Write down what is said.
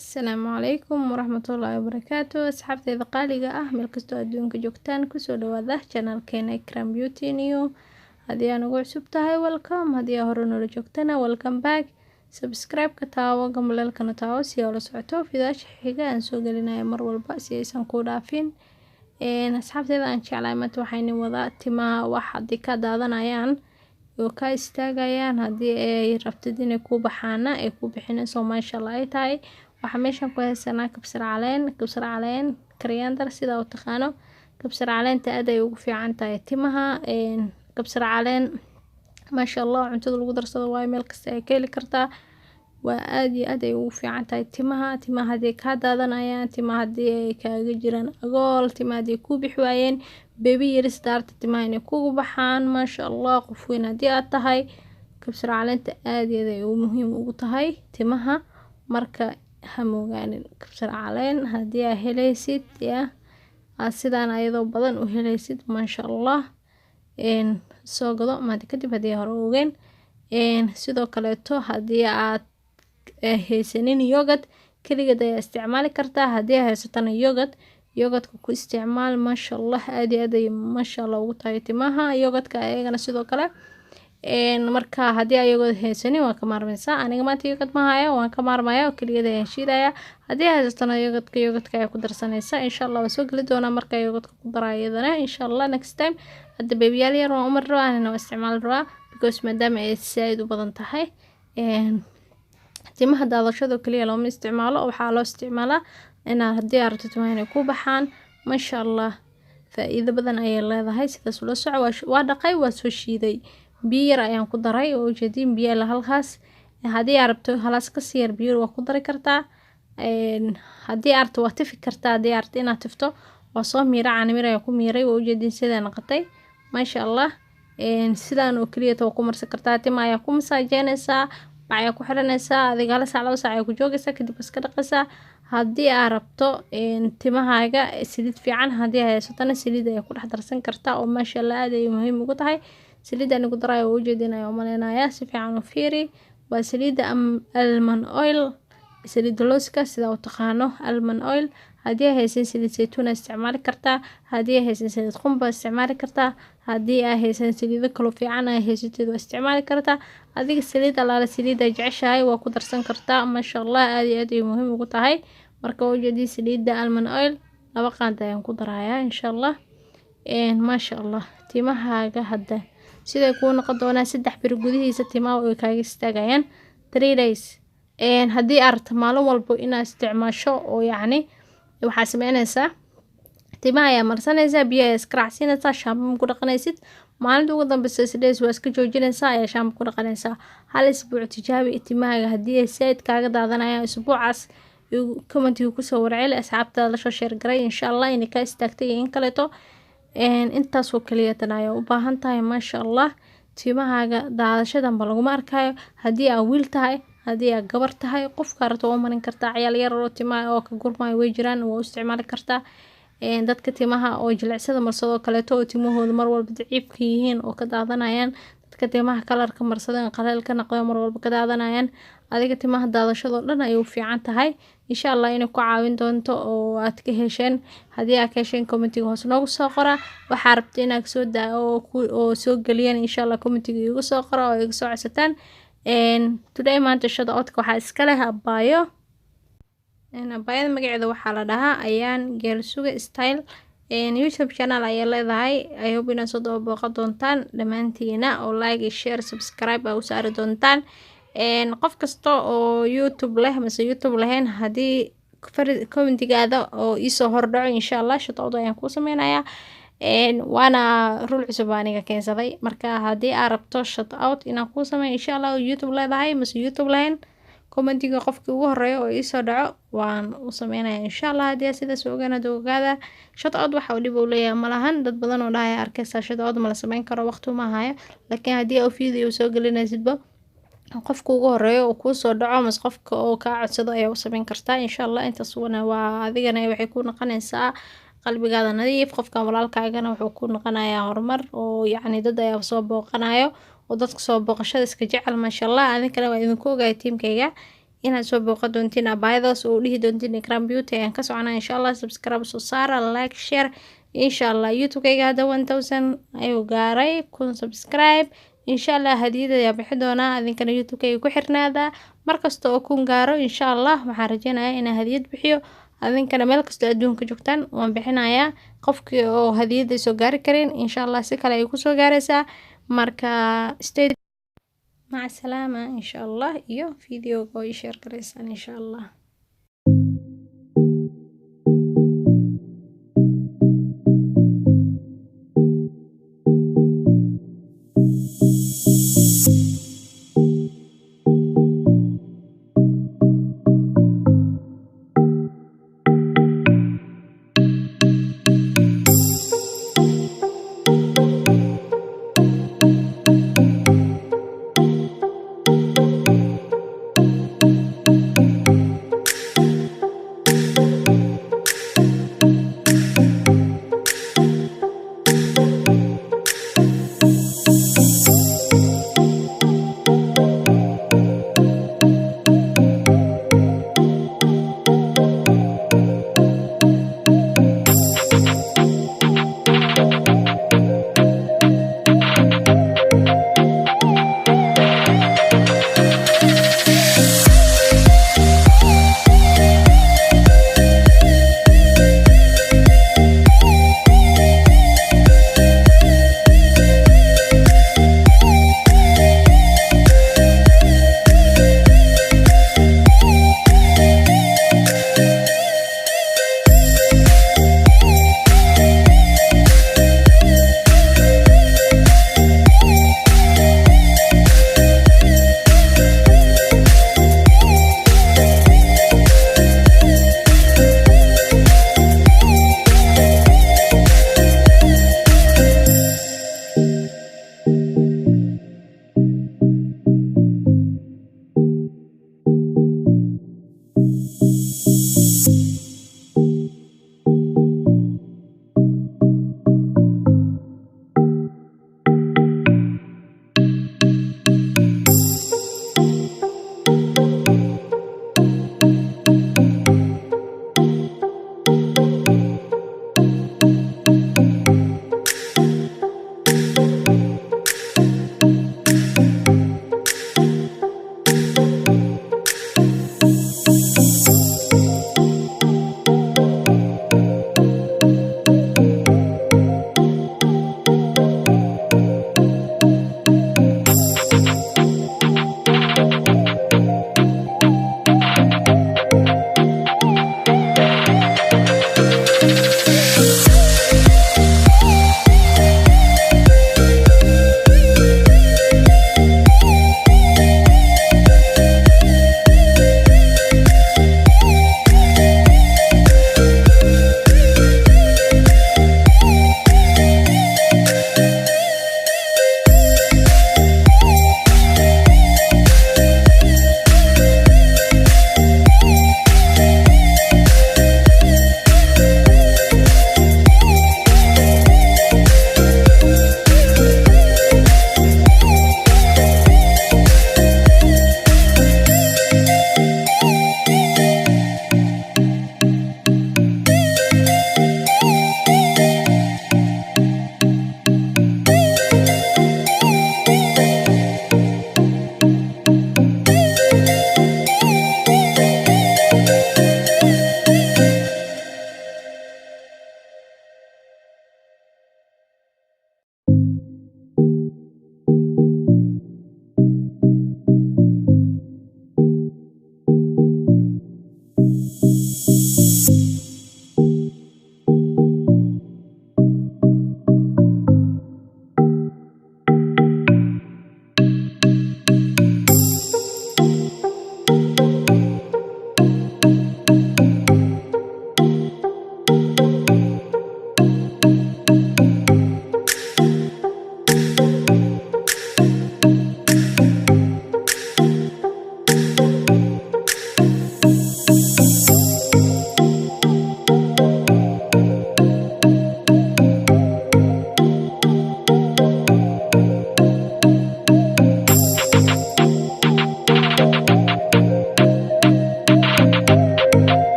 Asalaamu calaykum waraxmatullaahi wabarakaatu asxaabteyda qaaliga ah meel kastoo adduunka joogtaan kusoo dhawaada channelkeena Ikram Beauty New haddii aan ugu cusub tahay welcome haddii aad hore noola joogtana welcome back subscribe ka taawo gambalelkana taawo si aad ula socoto fidaasha xiga aan soo gelinayo mar walba si aysan kuu dhaafin asxaabteyda aan jeclahay maanta waxayna wadaa timaha wax haddii ka daadanayaan oo ka istaagayaan haddii ay rabtid inay ku baxaana ay ku bixinayso maasha Allah ay tahay waxaa meeshan ku haysanaa kabsar caleen koriander sida uu taqaano kabsar caleenta aad ay ugu fiican tahay timaha kabsar caleen maasha Allah cuntada lagu darsado waa meel kasta ay ka heli kartaa waa aad iyo aad ay ugu fiican tahay timaha haddii ka daadanayaan timaha haddii ay kaaga jiraan agool timaha haddii ku bixi waayeen baby yaris daarta timaha inay kugu baxaan maasha Allah qof weyn haddii aad tahay kabsar caleenta aad iyo aad ay muhiim ugu tahay timaha marka hamogaanin kabsar caleen haddii aad helaysid aad sidaan ayadoo badan u helaysid maasha Allah soo gado maanta kadib haddii hore ogeen sidoo kaleeto haddii aad haysanin yogurt kaligeed ayaa isticmaali kartaa haddii aad haysatana yogurtka ku isticmaal maasha Allah aad iyo aad ay maasha Allah ugu tahay timaha yogurtka ayagana sidoo kale marka haddii ayagoo haysanin waan ka maarmaysaa aniga maanta yogurt ma hayo waan ka maarmayaa kaligeed ayaan shiidayaa haddii haysatana yogurtka ayaa ku darsanaysaa insha Allah waan soo geli doonaa marka yogurtka ku daraa iyadana insha Allah next time hadda babyyaal yar waan umar rabaa anina waan isticmaali rabaa because maadaama ay saaid u badan tahay timaha daadashada kaliya looma isticmaalo waxaa loo isticmaalaa inaad haddii aad rabto timaha inay ku baxaan maasha Allah faa'iido badan ayay leedahay sidaas ula soco waa dhaqay waa soo shiiday biyo yar ayaan ku daray oo ujeedin biyo la halkaas haddii aad rabto halaas ka sii yar biyo waa ku dari kartaa haddii aad rabto waa tifi kartaa haddii aad rabto inaad tifto waa soo miira caanimir ayaa ku miiray waa ujeedin sidaa noqotay maasha Allah sidaan oo kaliya waa ku marsan kartaa timaha ayaa ku masaajeynaysaa bacya ku xiranaysaa adiga hal saac laba saac ayaa ku joogaysaa kadib iska dhaqaysaa haddii aad rabto timahaaga saliid fiican haddii aad haysatana saliid ayaa ku dhex darsan kartaa oo maasha Allah aad ay muhiim ugu tahay saliidda anigu daraayo waa ujeedinaya umaleynayaa si fiican u fiiri waa saliidda almond oil saliidda looska sida u taqaano almond oil haddii aad haysan saliid saytuun isticmaali kartaa haddii aad haysan saliid qumba isticmaali kartaa haddii aad haysan saliido kale fiican aad haysatid waa isticmaali kartaa adiga saliid alaala saliid ay jeceshahay waa ku darsan kartaa maasha Allah aad iyo aad ay muhiim ugu tahay marka ujeedin saliidda almond oil laba qaand ayaan ku darayaa insha Allah maasha Allah timahaaga hadda siday kuu noqon doonaa 3 bir gudihiisa timaha way kaaga istaagayaan 3 days haddii aad rabto maalin walba inaad isticmaasho oo yacni waxaa sameynaysaa timaha ayaa marsanaysaa biyo ayaa iska raacsiinaysaa shaambo ku dhaqanaysid maalinta ugu dambeysa 6 days waa iska joojinaysaa ayaa shaambo ku dhaqanaysaa hal isbuuc tijaabi timahaaga haddii ay saaid kaaga daadanayaan isbuucaas commentiga kusoo warceli asxaabtaada la soo sheer garay insha Allah inay ka istaagtay in kaleeto intaas oo kaliya tan ayaa u baahan tahay maasha Allah timahaaga daadashadan ba laguma arkayo haddii aad wiil tahay haddii aad gabar tahay qofka rabto waa marin kartaa ciyaal yar oo timaha oo ka gurmaayo way jiraan waa u isticmaali kartaa dadka timaha oo jilicsada marsadoo kaleeto oo timahooda mar walba daciifka yihiin oo ka daadanayaan dadka timaha kalarka marsadeen qaleel ka noqdo mar walba ka daadanayaan adiga timaha daadashadoo dhan ay u fiican tahay insha Allah inay ku caawin doonto oo aad ka hesheen haddii aad ka hesheen commentiga hoos noogu soo qora waxaa rabta inaad soo oo soo geliyaan insha Allah commentiga igu soo qora oo iga soo codsataan today maanta shada codka waxaa iska leh abaayo abaayada magaceeda waxaa la dhahaa ayaan geelsuga style YouTube channel ayay leedahay I hope inaad soo daba booqan doontaan dhammaantiina oo like share subscribe u saari doontaan qof kasta oo YouTube leh mise YouTube lahayn haddii commentigaada oo isoo hordhaco insha Allah shada cod ayaan ku sameynayaa waana rule cusub aniga keensaday marka haddii aad rabto shout out inaan ku sameeyo insha Allah YouTube leedahay mise YouTube lahayn commentiga qofkii ugu horeeyo oo isoo dhaco waan u sameynayaa insha Allah haddii sidaas ogaada shout out waxa uu dhib u leeyahay malahan dad badan oo dhahay arkaysa shout out ma la sameyn karo waqti ma hayo laakiin haddii aad video soo gelinaysidba qofka ugu horeeyo oo ku soo dhaco mas qofka oo ka codsado ayaa u sameyn kartaa insha Allah intaas waa adigana waxay ku noqonaysaa qalbigaada nadiif qofka walaalkaagana wuxuu ku noqonayaa horumar oo yacni dad ayaa soo booqanayo oo dadka soo booqashada iska jecel maasha Allah adinkana waa idinku ogahay tiimkayga inaad soo booqan doontiin abaayadaas oo dhihi doontiin Ikram Beauty ayaan ka soconaa insha Allah. Subscribe soo saara, like, share insha Allah. YouTube-kayga hadda 1000 ayuu gaaray, kun subscribe insha Allah. hadiyada ayaa bixi doonaa, adinkana YouTube-kayga ku xirnaada markasta oo kun gaaro insha Allah. waxaan rajeynayaa inaan hadiyad bixiyo, adinkana meel kasta adduunka joogtaan waan bixinayaa. qofkii oo hadiyada soo gaari karin insha Allah si kale ay ku soo gaaraysaa. marka stay مع السلامة إن شاء الله. iyo video oo share gareysaan إن شاء الله.